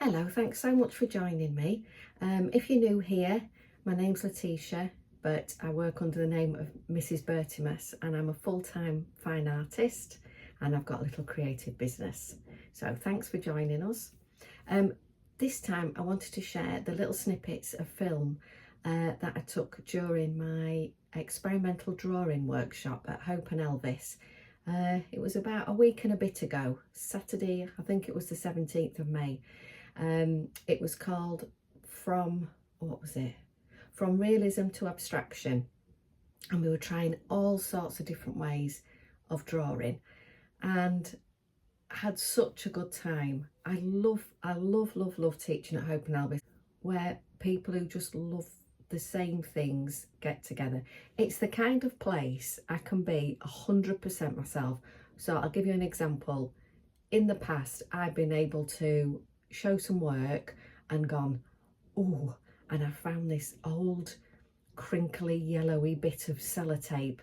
Hello, thanks so much for joining me. If you're new here, my name's Letitia, but I work under the name of Mrs. Bertimus, and I'm a full-time fine artist, and I've got a little creative business. So thanks for joining us. This time I wanted to share the little snippets of film that I took during my experimental drawing workshop at Hope Elvis. It was about a week and a bit ago, Saturday, I think it was the 17th of May. It was called From Realism to Abstraction, and we were trying all sorts of different ways of drawing, and had such a good time. I love teaching at Hope Elvis, where people who just love the same things get together. It's the kind of place I can be 100% myself. So I'll give you an example. In the past, I've been able to show some work and gone, oh, and I found this old crinkly yellowy bit of sellotape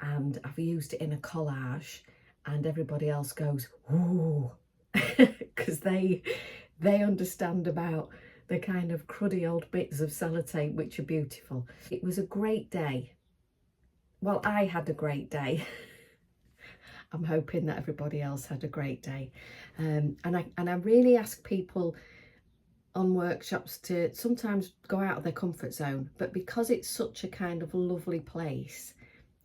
and I've used it in a collage, and everybody else goes, ooh, because they understand about the kind of cruddy old bits of sellotape which are beautiful. It was a great day. Well, I had a great day. I'm hoping that everybody else had a great day. And I really ask people on workshops to sometimes go out of their comfort zone, but because it's such a kind of lovely place,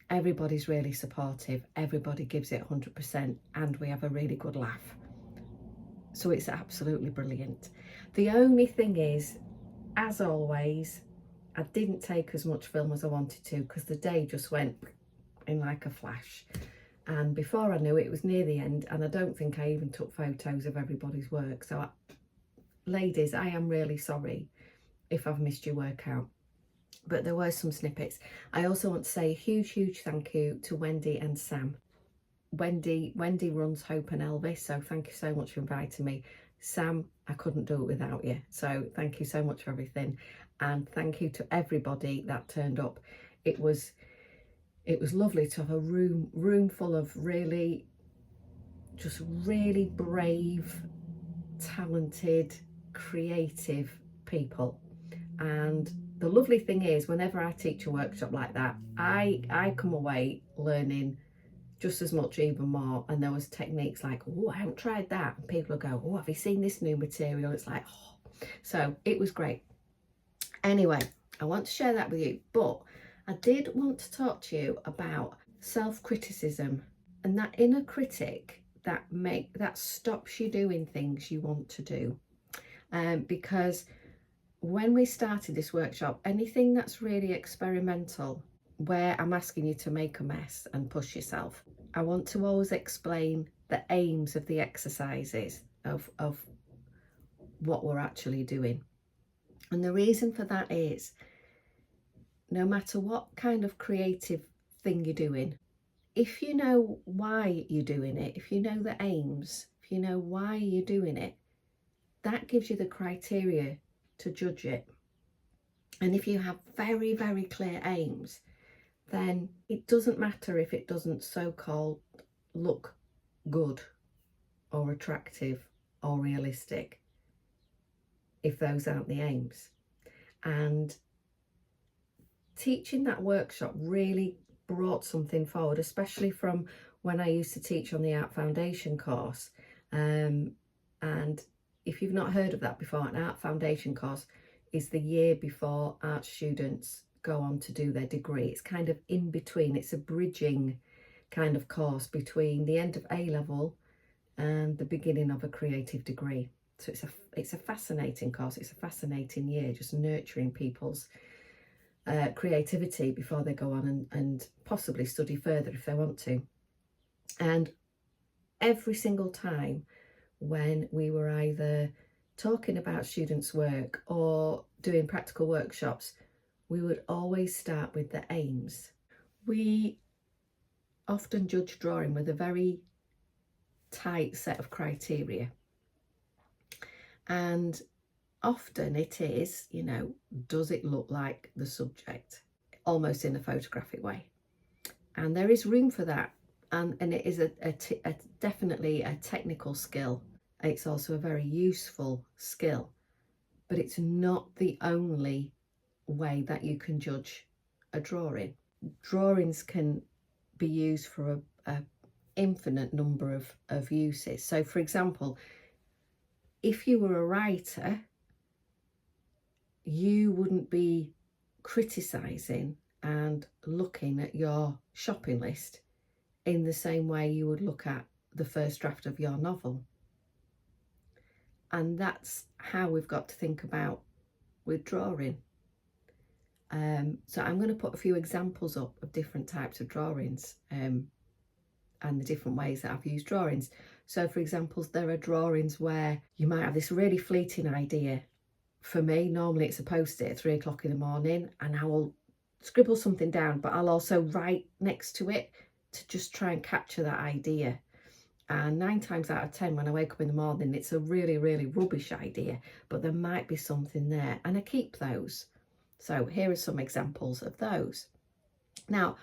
everybody's really supportive, everybody gives it 100%, and we have a really good laugh. So it's absolutely brilliant. The only thing is, as always, I didn't take as much film as I wanted to because the day just went in like a flash. And before I knew it, it was near the end, and I don't think I even took photos of everybody's work. So, ladies, I am really sorry if I've missed your work out. But there were some snippets. I also want to say a huge thank you to Wendy and Sam. Wendy runs Hope and Elvis, so thank you so much for inviting me. Sam, I couldn't do it without you, so thank you so much for everything, and thank you to everybody that turned up. It was lovely to have a room full of really brave, talented, creative people. And the lovely thing is, whenever I teach a workshop like that, I come away learning just as much, even more. And there was techniques like, oh, I haven't tried that, and people will go, oh, have you seen this new material? It's like, oh. So it was great. Anyway, I want to share that with you, but I did want to talk to you about self-criticism and that inner critic that stops you doing things you want to do. Because when we started this workshop, anything that's really experimental, where I'm asking you to make a mess and push yourself, I want to always explain the aims of the exercises of what we're actually doing. And the reason for that is, no matter what kind of creative thing you're doing, if you know why you're doing it, if you know the aims, if you know why you're doing it, that gives you the criteria to judge it. And if you have very clear aims, then it doesn't matter if it doesn't so-called look good or attractive or realistic, if those aren't the aims. And teaching that workshop really brought something forward, especially from when I used to teach on the Art Foundation course. And if you've not heard of that before, an Art Foundation course is the year before art students go on to do their degree. It's kind of in between. It's a bridging kind of course between the end of A-level and the beginning of a creative degree. So it's a fascinating course. It's a fascinating year, just nurturing people's creativity before they go on and possibly study further if they want to. And every single time when we were either talking about students' work or doing practical workshops, we would always start with the aims. We often judge drawing with a very tight set of criteria. And often it is, does it look like the subject? Almost in a photographic way. And there is room for that. And it is definitely a technical skill. It's also a very useful skill, but it's not the only way that you can judge a drawing. Drawings can be used for a infinite number of uses. So for example, if you were a writer, you wouldn't be criticising and looking at your shopping list in the same way you would look at the first draft of your novel. And that's how we've got to think about with drawing. So I'm going to put a few examples up of different types of drawings and the different ways that I've used drawings. So for example, there are drawings where you might have this really fleeting idea. For me, normally it's a post-it at 3 o'clock in the morning, and I will scribble something down, but I'll also write next to it to just try and capture that idea. And 9 times out of 10, when I wake up in the morning, it's a really, really rubbish idea, but there might be something there, and I keep those. So here are some examples of those. Now,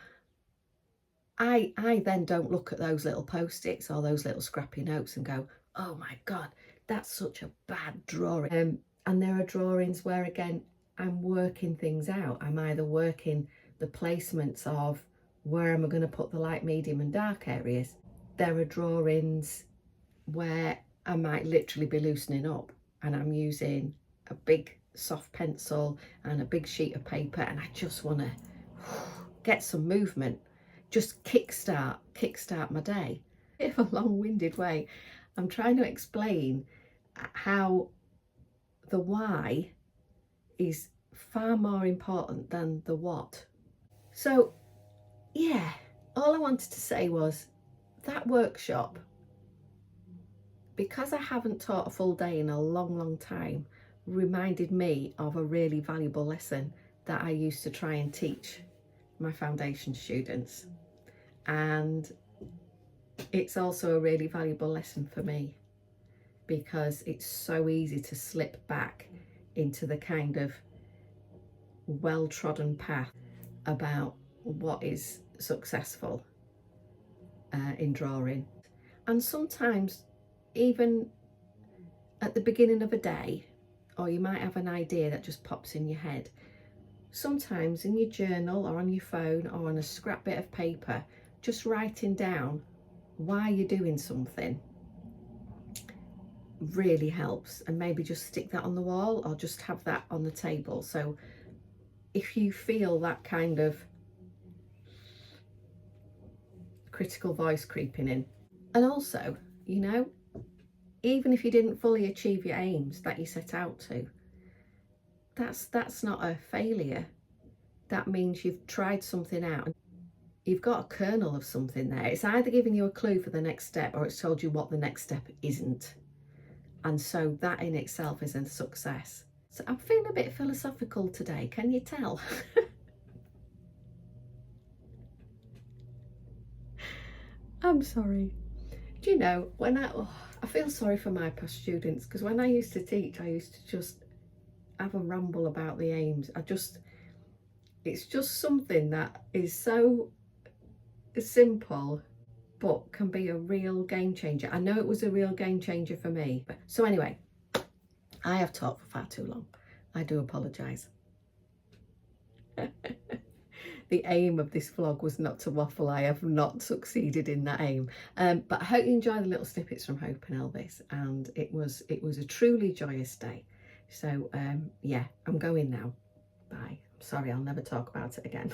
I then don't look at those little post-its or those little scrappy notes and go, oh my God, that's such a bad drawing. And there are drawings where, again, I'm working things out. I'm either working the placements of where am I going to put the light, medium and dark areas. There are drawings where I might literally be loosening up and I'm using a big soft pencil and a big sheet of paper, and I just want to get some movement, just kickstart my day. In a long-winded way, I'm trying to explain how the why is far more important than the what. So yeah, all I wanted to say was that workshop, because I haven't taught a full day in a long time, reminded me of a really valuable lesson that I used to try and teach my foundation students. And it's also a really valuable lesson for me, because it's so easy to slip back into the kind of well-trodden path about what is successful in drawing. And sometimes even at the beginning of a day, or you might have an idea that just pops in your head, sometimes in your journal or on your phone or on a scrap bit of paper, just writing down why you're doing something really helps. And maybe just stick that on the wall or just have that on the table. So if you feel that kind of critical voice creeping in, and also, you know, even if you didn't fully achieve your aims that you set out to, that's not a failure. That means you've tried something out. You've got a kernel of something there. It's either giving you a clue for the next step or it's told you what the next step isn't. And so that in itself is a success. So I'm feeling a bit philosophical today, can you tell? I'm sorry. Do you know, when I feel sorry for my past students, because when I used to teach, I used to just have a ramble about the aims. It's just something that is so simple, but can be a real game changer. I know it was a real game changer for me. So anyway, I have talked for far too long. I do apologise. The aim of this vlog was not to waffle. I have not succeeded in that aim. But I hope you enjoy the little snippets from Hope and Elvis, and it was a truly joyous day. So yeah, I'm going now. Bye. I'm sorry, I'll never talk about it again.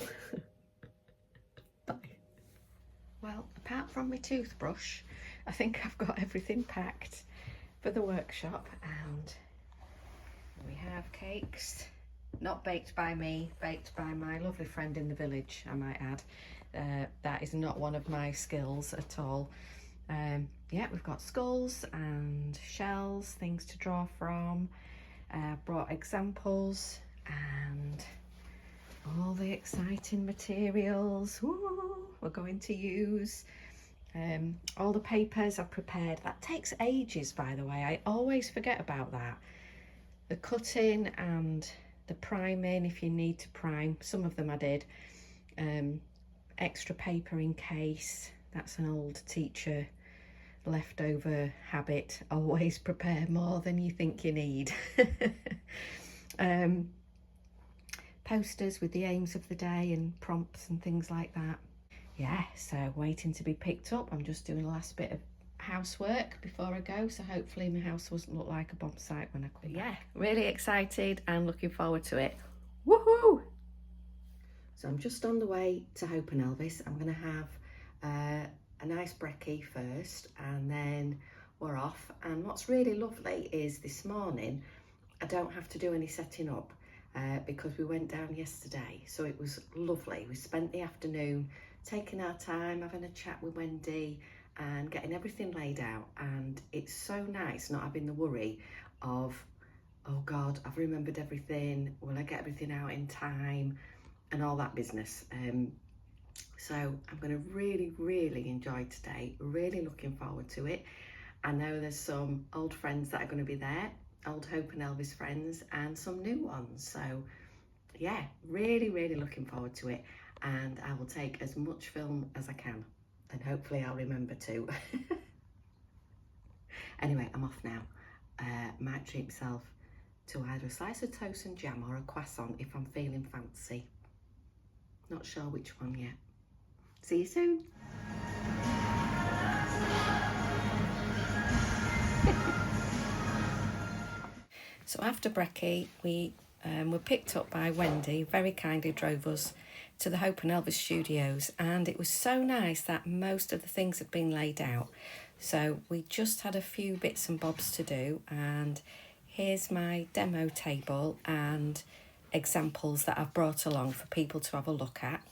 Bye. Well, apart from my toothbrush, I think I've got everything packed for the workshop, and we have cakes. Not baked by me, baked by my lovely friend in the village, I might add. That is not one of my skills at all. Yeah, we've got skulls and shells, things to draw from. Brought examples and all the exciting materials we're going to use. All the papers I've prepared. That takes ages, by the way. I always forget about that. The cutting and the priming, if you need to prime. Some of them I did. Extra paper in case. That's an old teacher leftover habit, always prepare more than you think you need. Posters with the aims of the day and prompts and things like that. Yeah, so waiting to be picked up. I'm just doing the last bit of housework before I go, so hopefully my house doesn't look like a bomb site when I come back. Yeah, really excited and looking forward to it. Woohoo! So I'm just on the way to Hope and Elvis. I'm going to have a nice brekkie first, and then we're off. And what's really lovely is this morning I don't have to do any setting up because we went down yesterday, so it was lovely. We spent the afternoon taking our time, having a chat with Wendy and getting everything laid out, and it's so nice not having the worry of, oh God, I've remembered everything, will I get everything out in time, and all that business. So I'm going to really enjoy today, really looking forward to it. I know there's some old friends that are going to be there, old Hope and Elvis friends, and some new ones. So yeah, really looking forward to it, and I will take as much film as I can, and hopefully I'll remember to. Anyway, I'm off now. Might treat myself to either a slice of toast and jam or a croissant if I'm feeling fancy. Not sure which one yet. See you soon. So after brekkie, we were picked up by Wendy, very kindly drove us to the Hope and Elvis studios, and it was so nice that most of the things had been laid out. So we just had a few bits and bobs to do, and here's my demo table and examples that I've brought along for people to have a look at.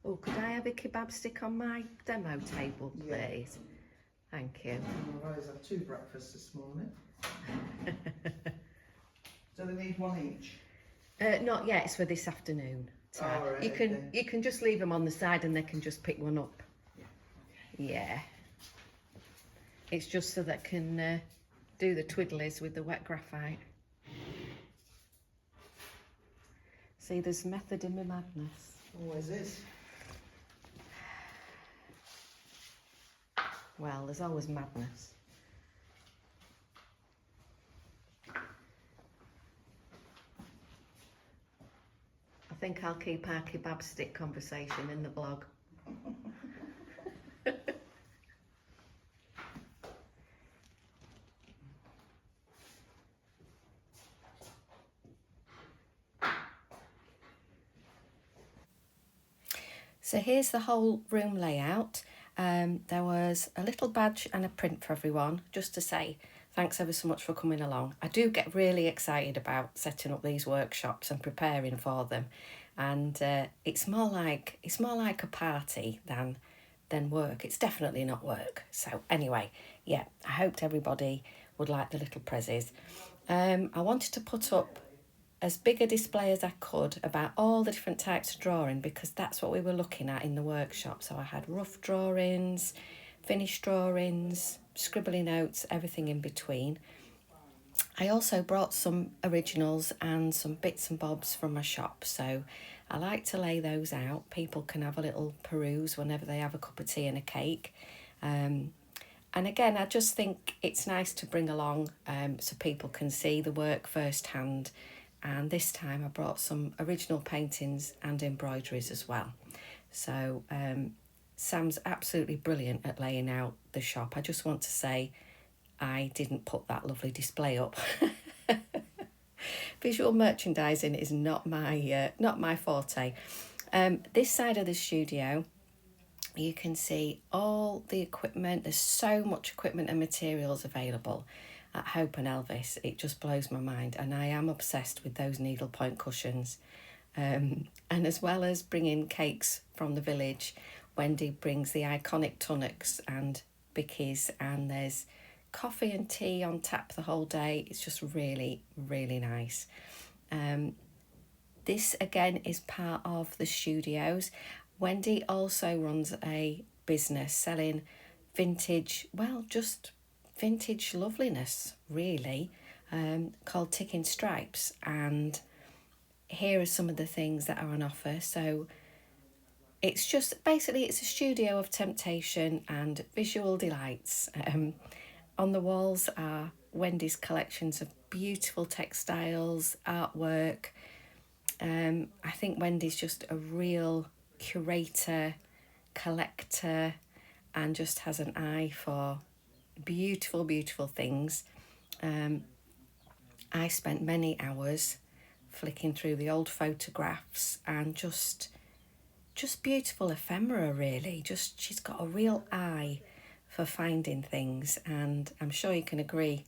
Oh, could I have a kebab stick on my demo table, please? Yeah. Thank you. I've always had 2 breakfasts this morning. Do they need one each? Not yet, it's for this afternoon. Oh, right, you can just leave them on the side and they can just pick one up. Yeah. Okay. Yeah. It's just so they can do the twiddlies with the wet graphite. See, there's method in my madness. Always is. Well, there's always madness. I think I'll keep our kebab stick conversation in the blog. So here's the whole room layout. There was a little badge and a print for everyone, just to say thanks ever so much for coming along. I do get really excited about setting up these workshops and preparing for them, and it's more like a party than work. It's definitely not work. So anyway, yeah, I hoped everybody would like the little prezzies. I wanted to put up as big a display as I could about all the different types of drawing, because that's what we were looking at in the workshop. So I had rough drawings, finished drawings, scribbly notes, everything in between. I also brought some originals and some bits and bobs from my shop, so I like to lay those out. People can have a little peruse whenever they have a cup of tea and a cake. And again, I just think it's nice to bring along so people can see the work firsthand. And this time I brought some original paintings and embroideries as well. So Sam's absolutely brilliant at laying out the shop. I just want to say I didn't put that lovely display up. Visual merchandising is not my forte. This side of the studio, you can see all the equipment. There's so much equipment and materials available at Hope and Elvis. It just blows my mind, and I am obsessed with those needlepoint cushions. And as well as bringing cakes from the village, Wendy brings the iconic tunnocks and bickies, and there's coffee and tea on tap the whole day. It's just really nice. This again is part of the studios. Wendy also runs a business selling vintage, well, just vintage loveliness really, called Ticking Stripes, and here are some of the things that are on offer. So it's just basically it's a studio of temptation and visual delights. On the walls are Wendy's collections of beautiful textiles, artwork. I think Wendy's just a real curator, collector, and just has an eye for beautiful, beautiful things. I spent many hours flicking through the old photographs and just beautiful ephemera, really. Just she's got a real eye for finding things, and I'm sure you can agree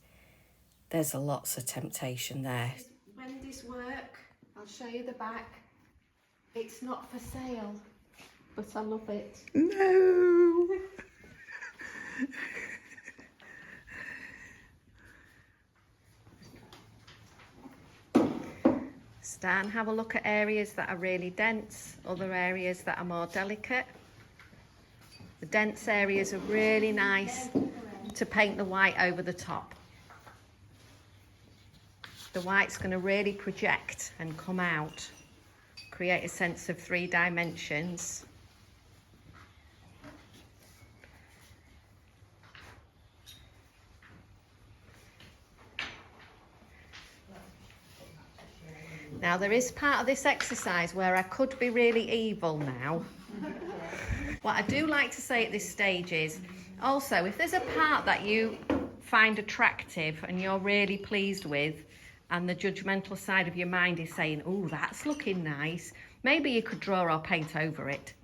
there's lots of temptation there. Wendy's work, I'll show you the back. It's not for sale, but I love it. No. Start and have a look at areas that are really dense, other areas that are more delicate. The dense areas are really nice to paint the white over the top. The white's going to really project and come out, create a sense of 3 dimensions. Now there is part of this exercise where I could be really evil now. What I do like to say at this stage is, also, if there's a part that you find attractive and you're really pleased with, and the judgmental side of your mind is saying, oh, that's looking nice, maybe you could draw or paint over it.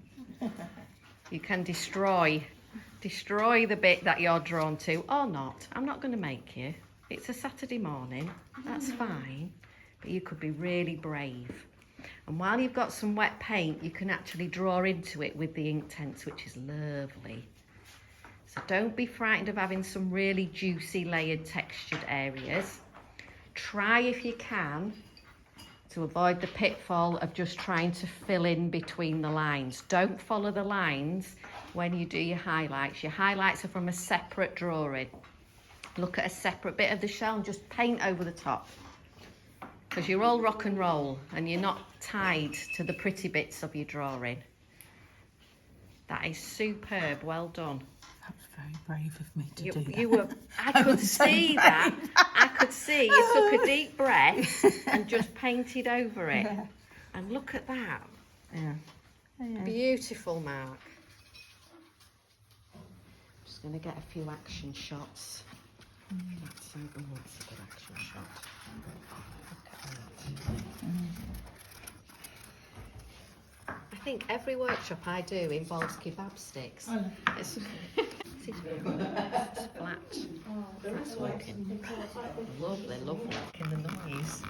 You can destroy the bit that you're drawn to, or not. I'm not going to make you. It's a Saturday morning, that's fine. But you could be really brave. And while you've got some wet paint, you can actually draw into it with the Inktense, which is lovely. So don't be frightened of having some really juicy, layered, textured areas. Try, if you can, to avoid the pitfall of just trying to fill in between the lines. Don't follow the lines when you do your highlights. Your highlights are from a separate drawing. Look at a separate bit of the shell and just paint over the top. Because you're all rock and roll and you're not tied to the pretty bits of your drawing. That is superb, well done. That was very brave of me to do that. You were, I could see that. I could see you took a deep breath and just painted over it. Yeah. And look at that. Yeah. Yeah. Beautiful, Mark. Just going to get a few action shots. That's a good action shot. I think every workshop I do involves kebab sticks. It's flat. That's working. Lovely, lovely. In the noise.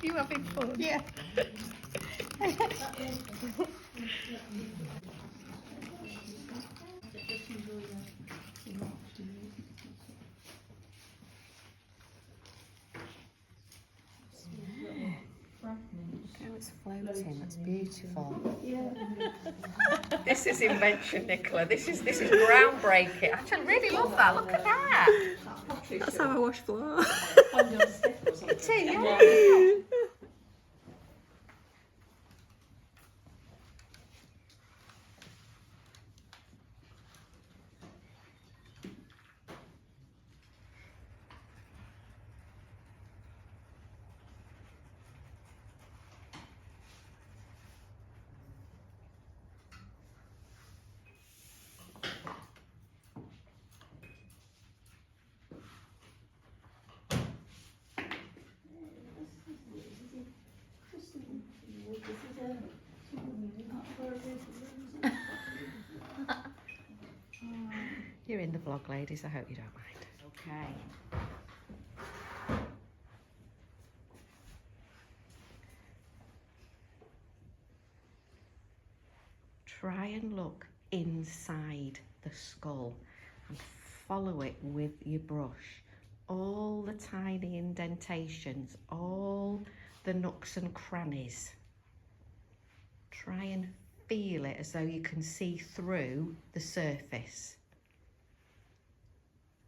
You having fun? Yeah. Oh, it's floating. That's beautiful. Yeah. This is invention, Nicola. This is groundbreaking. Actually, I really love that. Look at that. That's how I wash floor. It is, yeah. You're in the vlog, ladies. I hope you don't mind. Okay. Try and look inside the skull and follow it with your brush. All the tiny indentations, all the nooks and crannies. Try and feel it as though you can see through the surface.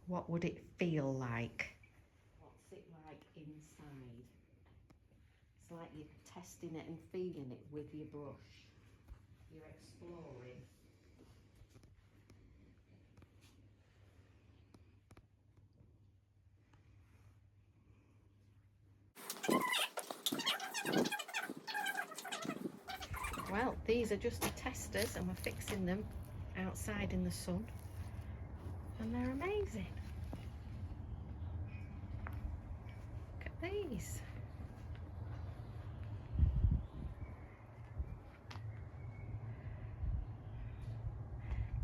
What would it feel like? What's it like inside? It's like you're testing it and feeling it with your brush. You're exploring. Well, these are just the testers and we're fixing them outside in the sun, and they're amazing. Look at these.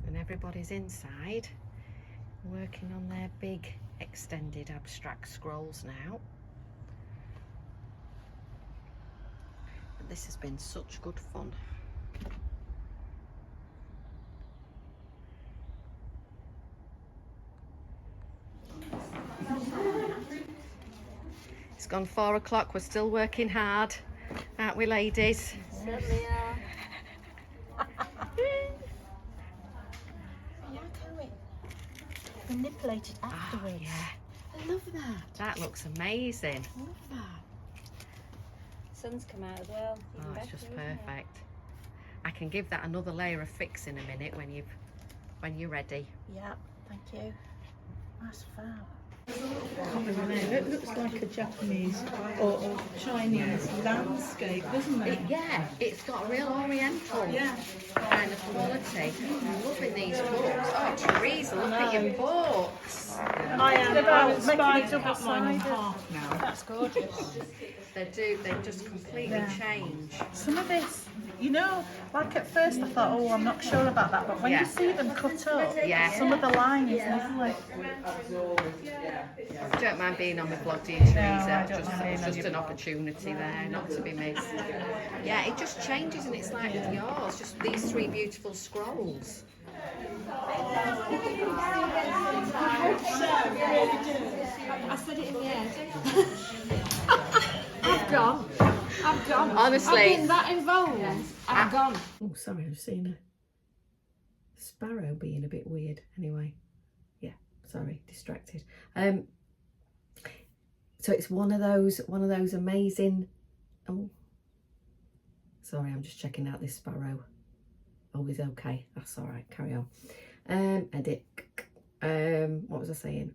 And everybody's inside working on their big extended abstract scrolls now. And this has been such good fun. It's gone 4 o'clock, we're still working hard, aren't we, ladies? Certainly are. Manipulate it afterwards. Oh, yeah. I love that. That looks amazing. I love that. Sun's come out as well. Oh, Even it's better, just isn't it? perfect. I can give that another layer of fix in a minute when you're ready. Yeah, thank you. That's fab. It looks like a Japanese or Chinese landscape, doesn't it? Yeah, it's got a real oriental kind of quality. I'm loving these books. Oh, Teresa, look at your books. I am about making it double-sided. Oh, that's gorgeous. They just completely change. Some of this, you know, like at first I thought, oh, I'm not sure about that, but when you see them cut up, some of the lines, lovely. Don't mind being on the blog, do you, Teresa? I don't mind being It's on just your an blog. opportunity there, not to be missed. Yeah, it just changes, and it's like with yours, just these 3 beautiful scrolls. I said it in the end. I've gone. Honestly. I've been that involved. I've gone. Oh, sorry, I've seen a sparrow being a bit weird. Anyway, yeah, sorry, distracted. So it's one of those amazing. Oh, sorry, I'm just checking out this sparrow. Oh, he's okay. That's all right. Carry on. Edit. What was I saying?